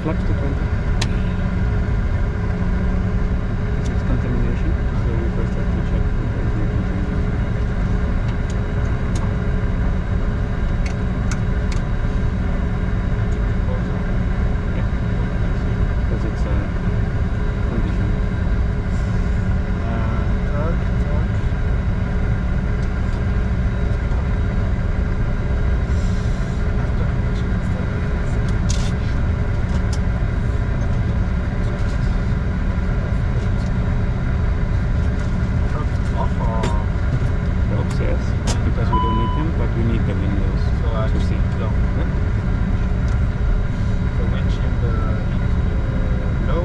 flaps to 20. It's contamination, so we first have to check if there is no contamination. Yeah, because it's a condition. Ropes, yes, because we don't need them, but we need the windows to see. Yeah? The winch in the low,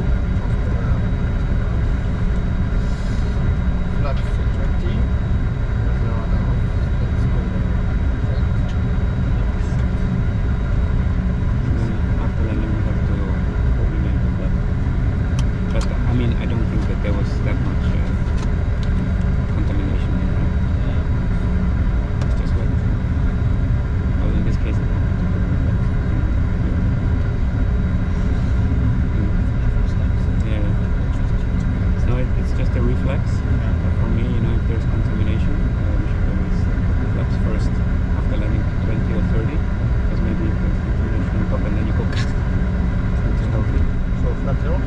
flaps to 20. There's no other one. Let's go Then after landing we have to coordinate the flap. But I mean, I don't think that there was that much contamination in there. It's just wet. Well, in this case, it happened to be wet. Yeah. No, it's just a reflex. But for me, you know, if there's contamination, we should always put the flaps first after landing to 20 or 30, because maybe if there's contamination on top and then you go it's not too healthy. So flap 0.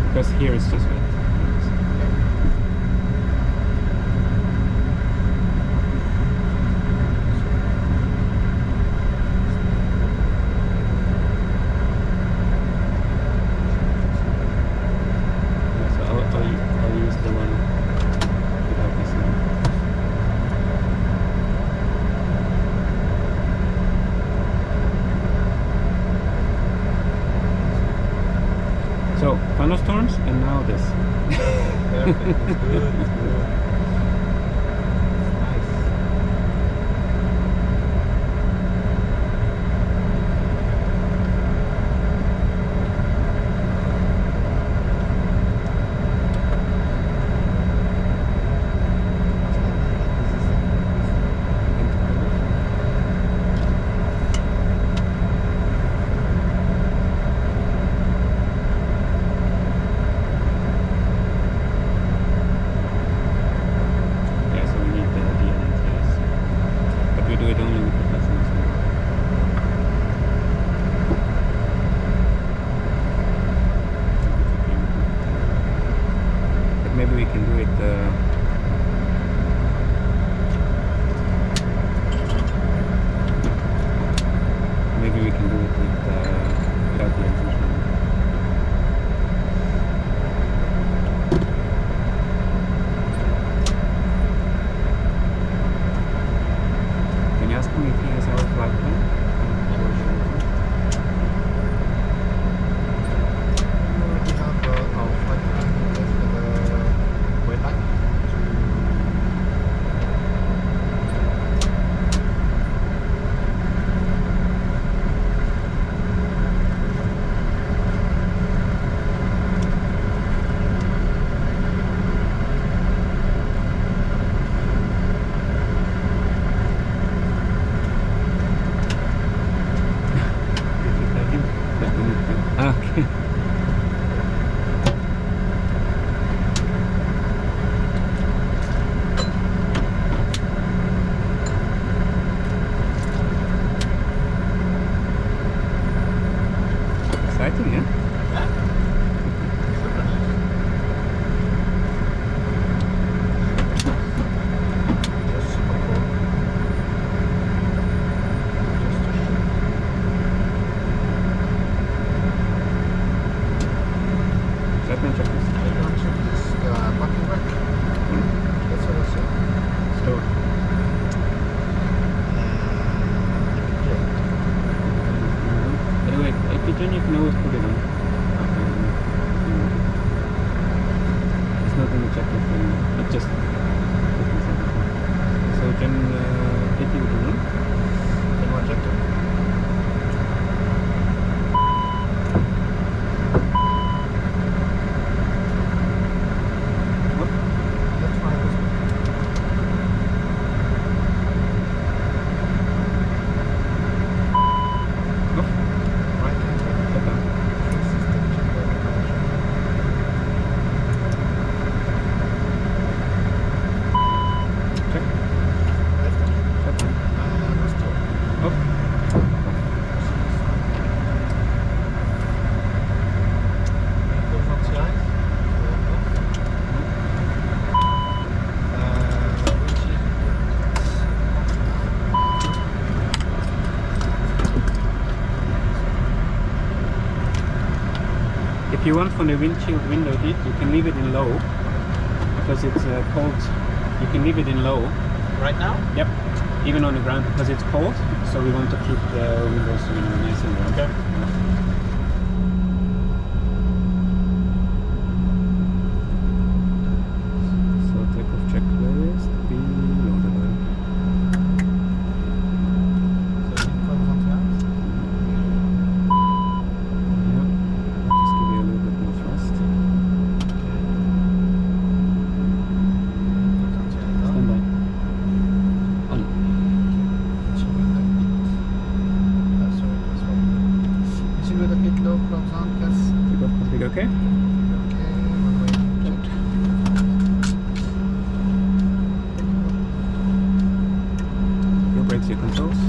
Because here it's just wet. Yeah, so I'll use the one without this now. So, thunderstorms and now this. Perfect. It's good. It's good. Nice. Yeah, so we need the DNTs. But we do it only with the passengers. But maybe we can do it maybe we can do it without the engine. Can you ask him if he has our flight plan? We already have our flight plan with the way back Okay. Exciting, yeah? Just super cool. Just to show. Let me check this. I don't check this parking rack. That's what I said. Stove. Anyway, kitchen you can always put it on. It's not in the checklist anymore. It just so can 80 would you know? Then one check it. That's fine. Off. Right hand. you want from the windshield window heat, you can leave it in low because it's cold. You can leave it in low. Right now? Yep. Even on the ground because it's cold. So we want to keep the windows nice and warm. Okay. So takeoff checklist below the line. So Lincoln Continental. Yeah. I'll just give you a little bit more thrust. Stand by. On. Issue with the pit low close on test. Takeoff config okay? Okay, one way check. Your brakes, your controls.